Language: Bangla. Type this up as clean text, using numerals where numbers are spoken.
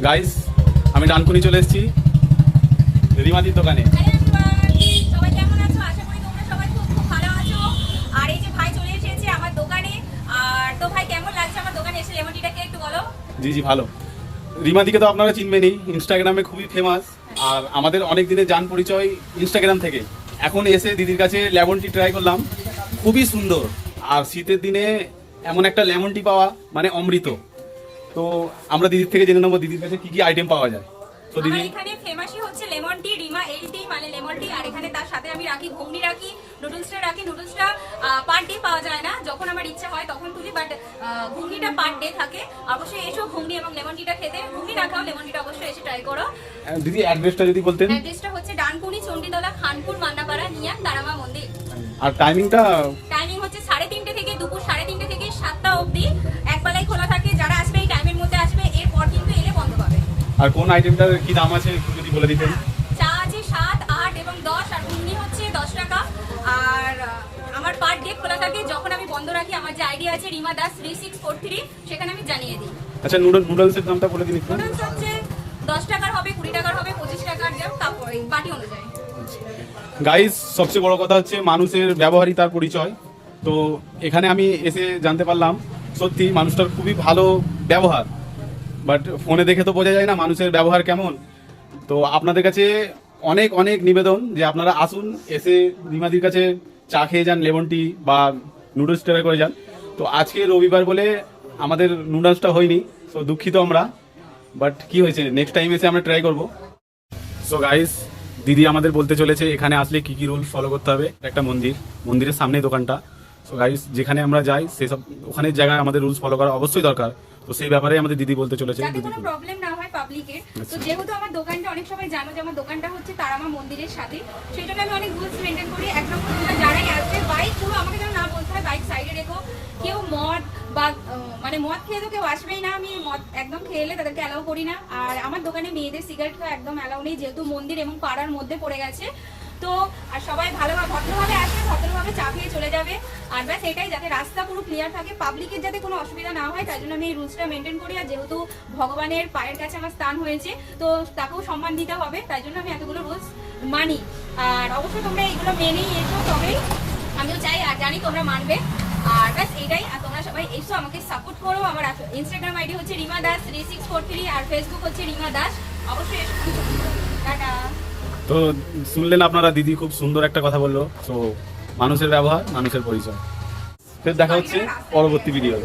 গাইস আমি ডানকুনি চলে এসেছি রিমাদির দোকানে। সবাই কেমন আছো? আশা করি তোমরা সবাই খুব খুব ভালো আছো। আর এই যে ভাই চলে এসেছে আমার দোকানে। আর তো ভাই কেমন লাগছে আমার দোকানে এসে লেমন টিটাকে একটু বলো। জি ভালো। রিমাদিকে তো আপনারা চিনবেনই, ইনস্টাগ্রামে খুবই ফেমাস। আর আমাদের অনেক দিনের জান পরিচয় ইনস্টাগ্রাম থেকে। এখন এসে দিদির কাছে লেমন টি ট্রাই করলাম, খুবই সুন্দর। আর শীতের দিনে এমন একটা লেমন টি পাওয়া মানে অমৃত। তো আমরা দিদির থেকে জেনে নেবো দিদির কাছে কি কি আইটেম পাওয়া যায়। তো দিদি এখানে ফেমাসই হচ্ছে লেমন টি, রিমা এলটি মানে লেমন টি। আর এখানে তার সাথে আমি রাখি ঘুগনি, রাখি নুডলসটা রাখি। নুডলসটা পার ডে পাওয়া যায় না, যখন আমার ইচ্ছা হয় তখন তুলি, বাট ঘুগনিটা পার ডে থাকে। অবশ্যই এসো ঘুগনি এবং লেমন টিটা খেতে। ঘুগনি না খাও, লেমন টিটা অবশ্যই এসে ট্রাই করো। দিদি অ্যাড্রেসটা যদি বলতেন। অ্যাড্রেসটা হচ্ছে ডানকুনি, চণ্ডীতলা, খানপুর, মান্নাপাড়া, নিয়ান, তারামা মন্দির। আর টাইমিংটা? টাইমিং হচ্ছে 3:30 থেকে দুপুর 3:30 থেকে 7টা অবধি একবেলাই খোলা থাকে। যারা আসবে এই টাইমের মধ্যে আসবে, এরপর কিন্তু এলে বন্ধ পাবে। আর কোন আইটেমটার কি দাম আছে একটু যদি বলে দিতেন। চা আছে 7, 8 এবং 10, আর ঘুগনি হচ্ছে 10 টাকা। আর আমার পার ডে খোলা থাকে। যখন আমি বন্ধ রাখি, আমার যে আইডি আছে রিমা দাস 3643, সেখানে আমি জানিয়ে দিই। আচ্ছা নুডলসের দামটা বলে দিন একটু। নুডলস হচ্ছে 10 টাকার হবে, 20 টাকার হবে, 25 টাকার যাও, তারপরে বাটি অনুযায়ী। গাইস সবচেয়ে বড় কথা হচ্ছে মানুষের ব্যবহারই তার পরিচয়। তো এখানে আমি এসে জানতে পারলাম সত্যি মানুষটার খুবই ভালো ব্যবহার, বাট ফোনে দেখে তো বোঝা যায় না মানুষের ব্যবহার কেমন। তো আপনাদের কাছে অনেক অনেক নিবেদন যে আপনারা আসুন, এসে রিমাদির কাছে চা খেয়ে যান, লেমন টি বা নুডলস ট্রাই করে যান। তো আজকে রবিবার বলে আমাদের নুডলসটা হয়নি, তো দুঃখিত আমরা, বাট কি হয়েছে, নেক্সট টাইম এসে আমরা ট্রাই করবো। সো গাইস দিদি আমাদের বলতে চলেছে এখানে আসলে কি কি রুল ফলো করতে হবে। একটা মন্দিরের সামনেই দোকানটা। সো গাইস যেখানে আমরা যাই সেসব ওখানে জায়গায় আমাদের রুলস ফলো করা অবশ্যই দরকার। তো সেই ব্যাপারে আমাদের দিদি বলতে চলেছে। যাতে কোনো প্রবলেম না হয় পাবলিকের। তো যেহেতু আমার দোকানটা, অনেক সবাই জানো যে আমার দোকানটা হচ্ছে তারামা মন্দিরের সাথে, সেই জন্য আমি অনেক রুলস মেনটেন করি। একদম তোমরা যারাই আসবে, বাইক পুরো আমাকে যেন না বলতে হয় বাইক সাইডে রেখো। কেউ মদ বা মানে মদ খেয়ে তো কেউ আসবেই না। আমি মদ একদম খেলে তাদেরকে অ্যালাউ করি না। আর আমার দোকানে মেয়েদের সিগারেট খাওয়া একদম অ্যালাউ নেই, যেহেতু মন্দির এবং পাড়ার মধ্যে পড়ে গেছে। তো আর সবাই ভালোভাবে ভদ্রভাবে আসবে, ভদ্রভাবে চা খেয়ে চলে যাবে। আর ব্যাস এটাই, যাতে রাস্তা পুরো ক্লিয়ার থাকে, পাবলিকের যাতে কোনো অসুবিধা না হয়, তাই জন্য আমি এই রুলসটা মেনটেন করি। আর যেহেতু ভগবানের পায়ের কাছে আমার স্থান হয়েছে, তো তাকেও সম্মান দিতে হবে, তাই জন্য আমি এতগুলো রুলস মানি। আর অবশ্যই তোমরা এইগুলো মেনেই এসো, তবেই আমিও চাই আর জানি তোমরা মানবে। আর ব্যাস এটাই। আর তোমরা সবাই এসো, আমাকে সাপোর্ট করো। আমার ইনস্টাগ্রাম আইডি হচ্ছে রিমা দাস 3643, আর ফেসবুক হচ্ছে রিমা দাস। অবশ্যই এসো। টাটা। তো শুনলেন আপনারা, দিদি খুব সুন্দর একটা কথা বললো। তো মানুষের ব্যবহার মানুষের পরিচয়। ফের দেখা হচ্ছে পরবর্তী ভিডিও।